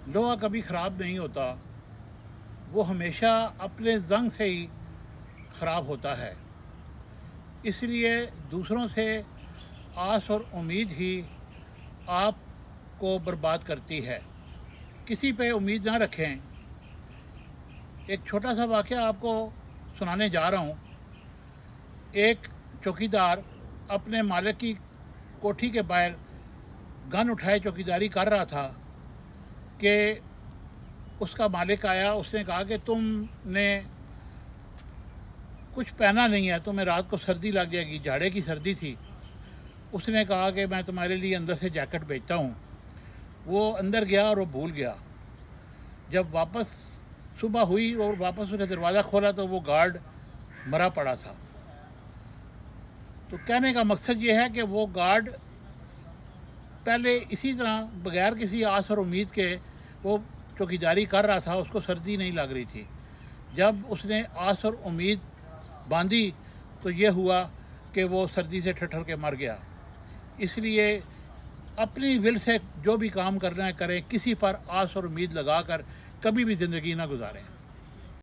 लोहा कभी ख़राब नहीं होता, वो हमेशा अपने ज़ंग से ही ख़राब होता है। इसलिए दूसरों से आस और उम्मीद ही आपको बर्बाद करती है। किसी पे उम्मीद ना रखें। एक छोटा सा वाक़या आपको सुनाने जा रहा हूँ। एक चौकीदार अपने मालिक की कोठी के बाहर गन उठाए चौकीदारी कर रहा था कि उसका मालिक आया। उसने कहा कि तुमने कुछ पहना नहीं है, तुम्हें रात को सर्दी लग जाएगी। जाड़े की सर्दी थी। उसने कहा कि मैं तुम्हारे लिए अंदर से जैकेट भेजता हूँ। वो अंदर गया और वो भूल गया। जब वापस सुबह हुई और वापस उसने दरवाज़ा खोला तो वो गार्ड मरा पड़ा था। तो कहने का मकसद ये है कि वो गार्ड पहले इसी तरह बगैर किसी आस और उम्मीद के वो चौकीदारी कर रहा था, उसको सर्दी नहीं लग रही थी। जब उसने आस और उम्मीद बांधी तो ये हुआ कि वो सर्दी से ठठर के मर गया। इसलिए अपनी विल से जो भी काम करना है करें, किसी पर आस और उम्मीद लगाकर कभी भी ज़िंदगी ना गुजारें।